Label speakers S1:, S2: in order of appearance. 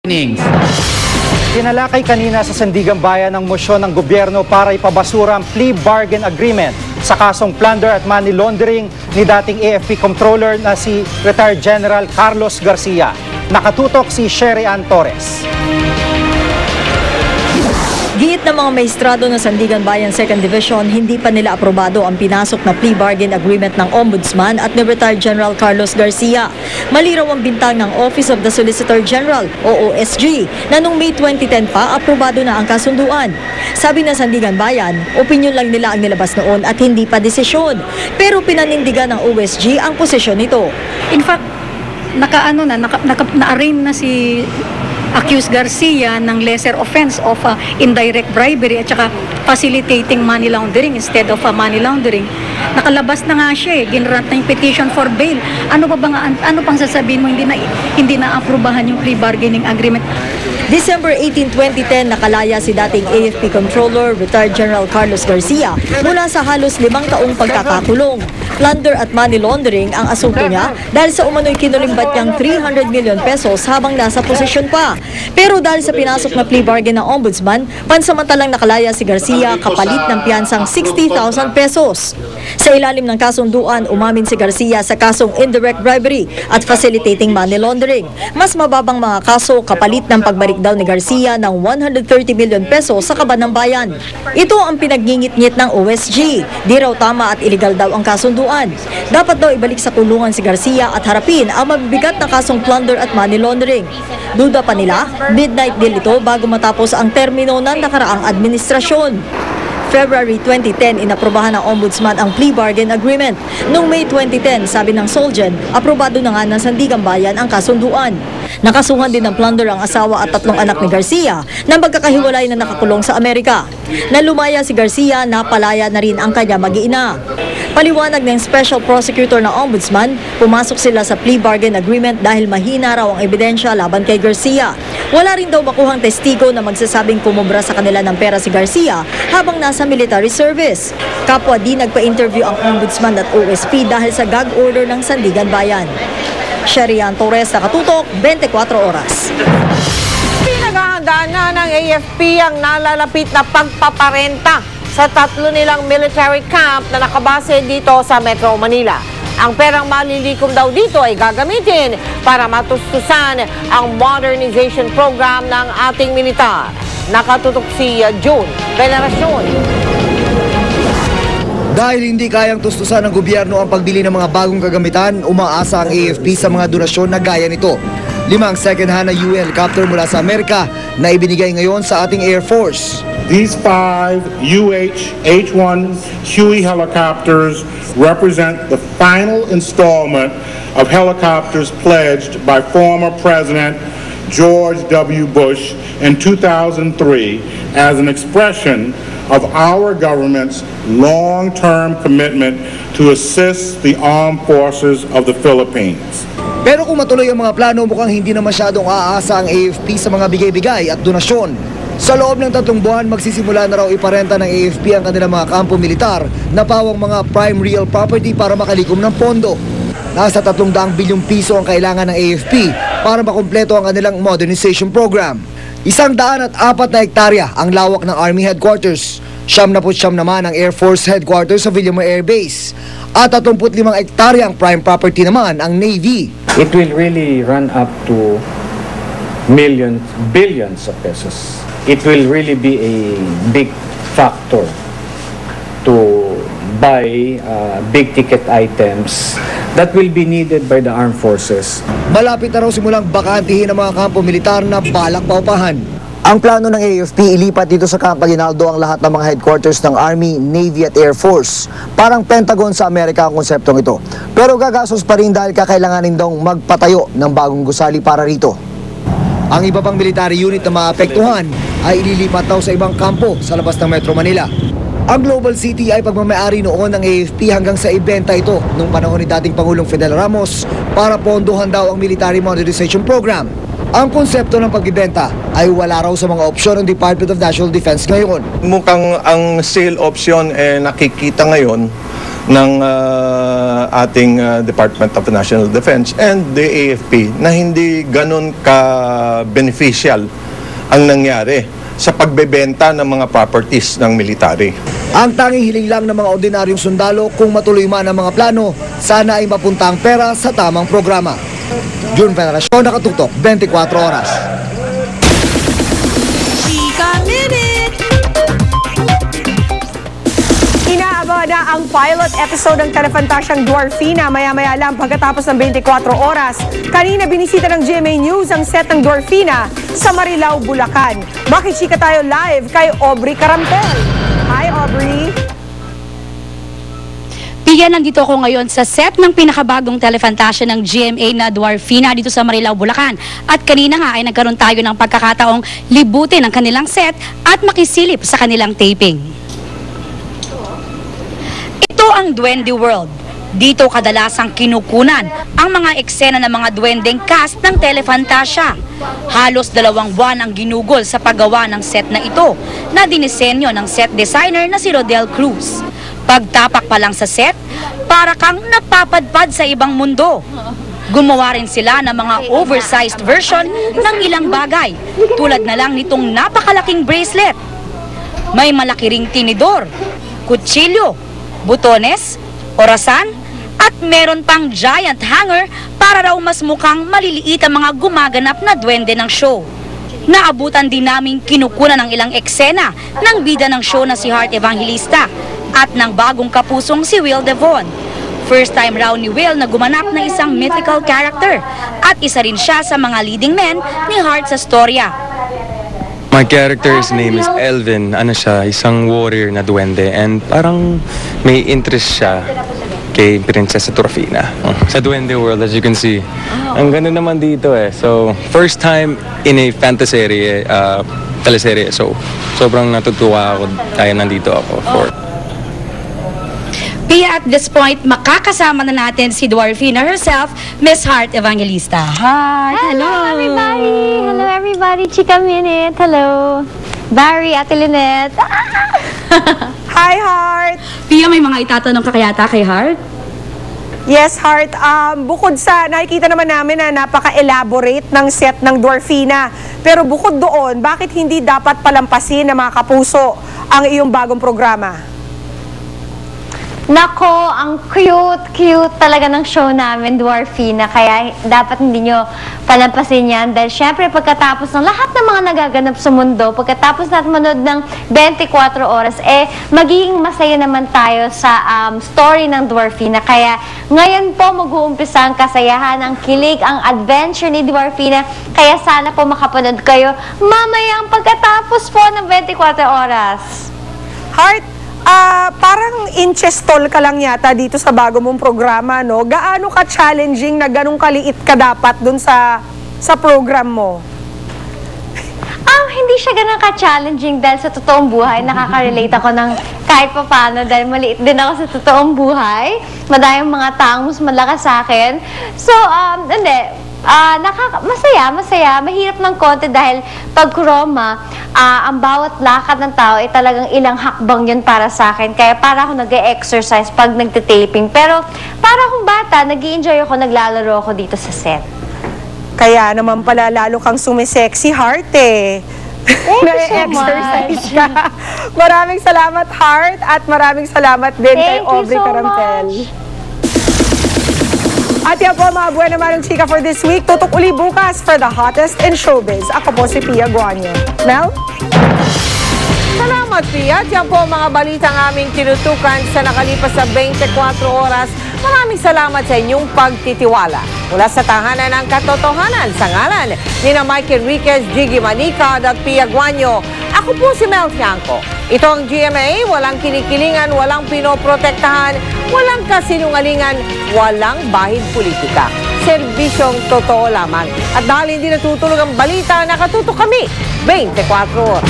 S1: Innings.
S2: Tinalakay kanina sa Sandigan Bayan ang mosyon ng gobyerno para ipabasura ang plea bargain agreement sa kasong plunder at money laundering ni dating AFP Comptroller na si Retired General Carlos Garcia. Nakatutok si Sherry Ann Torres.
S3: Giit ng mga maestrado ng Sandigan Bayan 2nd Division, hindi pa nila aprobado ang pinasok na plea bargain agreement ng Ombudsman at ni Retired General Carlos Garcia. Maliraw ang bintang ng Office of the Solicitor General o OSG na noong May 2010 pa aprobado na ang kasunduan. Sabi ng Sandigan Bayan, opinyon lang nila ang nilabas noon at hindi pa desisyon. Pero pinanindigan ng OSG ang posisyon nito.
S4: In fact, na-arraign na si accused Garcia ng lesser offense of indirect bribery at saka facilitating money laundering instead of money laundering. Nakalabas na nga siya, ginrant na yung petition for bail. Ano pang sasabihin mo, hindi na aprubahan yung plea bargaining agreement?
S3: December 18, 2010, nakalaya si dating AFP Comptroller, Retired General Carlos Garcia mula sa halos 5 taong pagkakakulong. Plunder at money laundering ang asunto niya dahil sa umano'y kinulimbat niyang 300 million pesos habang nasa posisyon pa. Pero dahil sa pinasok na plea bargain ng Ombudsman, pansamantalang nakalaya si Garcia kapalit ng piyansang 60,000 pesos. Sa ilalim ng kasunduan, umamin si Garcia sa kasong indirect bribery at facilitating money laundering. Mas mababang mga kaso kapalit ng pagbalik daw ni Garcia ng 130 million pesos sa kaban ng bayan. Ito ang pinaggingit-ngit ng OSG. Di raw tama at iligal daw ang kasunduan. Dapat daw ibalik sa kulungan si Garcia at harapin ang mabibigat na kasong plunder at money laundering. Duda pa nila, midnight deal ito bago matapos ang termino ng nakaraang administrasyon. February 2010, inaprobahan ng Ombudsman ang plea bargain agreement. Noong May 2010, sabi ng Solgen, aprobado na nga ng Sandigan Bayan ang kasunduan. Nakasuhan din ng plunder ang asawa at 3 anak ni Garcia na magkakahiwalay na nakakulong sa Amerika. Nalumaya si Garcia, napalaya na rin ang kanya mag-iina. Paliwanag ng Special Prosecutor ng Ombudsman, pumasok sila sa plea bargain agreement dahil mahina raw ang ebidensya laban kay Garcia. Wala rin daw makuhang testigo na magsasabing pumubra sa kanila ng pera si Garcia habang nasa military service. Kapwa di nagpa-interview ang Ombudsman at OSP dahil sa gag order ng Sandigan Bayan. Sherry Ann Torres, nakatutok, 24 oras.
S5: Pinaghahandaan na ng AFP ang nalalapit na pagpaparenta sa 3 nilang military camp na nakabase dito sa Metro Manila. Ang perang malilikom daw dito ay gagamitin para matustusan ang modernization program ng ating militar. Nakatutok si June Veneracion.
S6: Dahil hindi kayang tustusan ng gobyerno ang pagbili ng mga bagong kagamitan, umaasa ang AFP sa mga donasyon na gaya nito. 5 second-hand na UN helicopter mula sa Amerika na ibinigay ngayon sa ating Air Force.
S7: These 5 UH-H-1 Huey helicopters represent the final installment of helicopters pledged by former President George W. Bush in 2003 as an expression of our government's long-term commitment to assist the armed forces of the Philippines.
S6: Pero kung matuloy ang mga plano, mukhang hindi na masyadong aasa ang AFP sa mga bigay-bigay at donasyon. Sa loob ng 3 buwan, magsisimula na raw iparenta ng AFP ang kanilang mga kampo militar na pawang mga prime real property para makalikom ng pondo. Nasa 300 bilyong piso ang kailangan ng AFP para makumpleto ang kanilang modernization program. 104 na hektarya ang lawak ng Army Headquarters. 79 naman ang Air Force Headquarters sa Villamor Air Base. At 35 hektarya ang prime property naman ang Navy.
S8: It will really run up to millions, billions of pesos. It will really be a big factor to buy big ticket items that will be needed by the armed forces.
S6: Malapit na raw simulang bakantihin ang mga kampo militar na balak paupahan. Ang plano ng AFP, ilipat dito sa Camp Aguinaldo ang lahat ng mga headquarters ng Army, Navy at Air Force. Parang Pentagon sa Amerika ang konseptong ito. Pero gagastos pa rin dahil kakailanganin daw magpatayo ng bagong gusali para rito. Ang iba pang military unit na maapektuhan ay ililipat daw sa ibang kampo sa labas ng Metro Manila. Ang Global City ay pagmamayari noon ng AFP hanggang sa ibenta ito noong panahon ni dating Pangulong Fidel Ramos para pondohan daw ang Military Modernization Program. Ang konsepto ng pagbibenta ay wala raw sa mga opsyon ng Department of National Defense ngayon.
S9: Mukhang ang sale option nakikita ngayon
S1: ng ating Department of National Defense and the AFP na hindi ganun ka-beneficial ang nangyari sa pagbebenta ng mga properties ng military.
S6: Ang tanging hiling lang ng mga ordinaryong sundalo kung matuloy man ang mga plano, sana ay mapunta ang pera sa tamang programa. June Veneracion, Nakatutok, 24 Oras.
S9: Inaabang na ang pilot episode ng Telefantasyang Dwarfina maya-maya lang pagkatapos ng 24 oras. Kanina binisita ng GMA News ang set ng Dwarfina sa Marilao, Bulacan. Makichika tayo live kay Aubrey Carampel. Hi, Aubrey!
S10: Pia, nandito ako ngayon sa set ng pinakabagong Telefantasya ng GMA na Dwarfina dito sa Marilao, Bulacan. At kanina nga ay nagkaroon tayo ng pagkakataong libutin ang kanilang set at makisilip sa kanilang taping. Ito ang Duende World. Dito kadalasang kinukunan ang mga eksena ng mga duwendeng cast ng Telefantasya. Halos 2 buwan ang ginugol sa paggawa ng set na ito na dinisenyo ng set designer na si Rodel Cruz. Pagtapak pa lang sa set, para kang napapadpad sa ibang mundo. Gumawa rin sila ng mga oversized version ng ilang bagay, tulad na lang nitong napakalaking bracelet. May malaki ring tinidor, kutsilyo, butones, orasan, at meron pang giant hanger para raw mas mukhang maliliit ang mga gumaganap na duwende ng show. Naabutan din namin kinukunan ng ilang eksena ng bida ng show na si Heart Evangelista at ng bagong kapusong si Will Devon. First time raw ni Will na gumanap na isang mythical character at isa rin siya sa mga leading men ni Heart sa storya.
S11: My character's name is Elvin. Ano siya, isang warrior na duwende and parang may interest siya kay Princess Dwarfina. Sa Duende World, as you can see, ang ganda naman dito eh. So, first time in a fantasy teleserye. So, sobrang natutuwa ako kaya nandito ako for.
S10: Pia, at this point, makakasama na natin si Dwarfina herself, Miss Heart Evangelista. Heart, hello!
S12: Everybody! Hello everybody! Chika Minute! Hello! Barry, Ate Lynette!
S9: Hi, Heart!
S10: Pia, may mga itatanong ka kayata kay Heart?
S9: Yes, Heart. Bukod sa nakikita naman namin na napaka-elaborate ng set ng Dwarfina. Pero bukod doon, bakit hindi dapat palampasin ng mga kapuso ang iyong bagong programa?
S12: Nako, ang cute talaga ng show namin, Dwarfina. Kaya dapat hindi nyo palampasin yan. Dahil syempre, pagkatapos ng lahat ng mga nagaganap sa mundo, pagkatapos natin manood ng 24 oras, magiging masaya naman tayo sa story ng Dwarfina. Kaya ngayon po, mag-uumpisa ang kasayahan, ang kilig, ang adventure ni Dwarfina. Kaya sana po makapanood kayo mamaya ang pagkatapos po ng 24 oras.
S9: Heart, parang inchestol ka lang yata dito sa bago mong programa, no? Gaano ka-challenging na ganun kaliit ka dapat dun sa program mo?
S12: Hindi siya ganun ka-challenging dahil sa totoong buhay, nakaka-relate ako ng kahit pa paano dahil maliit din ako sa totoong buhay. Madaming mga taong mas malakas sa akin. So, masaya. Mahirap ng konti dahil pag Kuroma, ang bawat lakad ng tao ay talagang ilang hakbang yun para sa akin. Kaya para ako nag-e-exercise pag nagtitaping. Pero para akong bata, nag-i-enjoy ako, naglalaro ako dito sa set.
S9: Kaya naman pala lalo kang sumisexy, Heart eh. Na-exercise ka. Maraming salamat, Heart, at maraming salamat din kay Aubrey Carampel. At yan po mga buwan naman ng chika for this week. Tutok uli bukas for the hottest in showbiz. Ako po si Pia Guanyo. Mel?
S5: Salamat, Pia. At yan po mga balitang aming tinutukan sa nakalipas sa 24 oras. Maraming salamat sa inyong pagtitiwala. Mula sa tahanan ng katotohanan sa ngalan ni na Mike Enriquez, Jiggy Manica at Pia Guanyo. Ako po si Mel Tiangco. Ito ang GMA, walang kinikilingan, walang pinoprotektahan, walang kasinungalingan, walang bahid politika. Serbisyong totoo lamang. At dahil hindi natutulog ang balita, nakatutok kami 24 oras.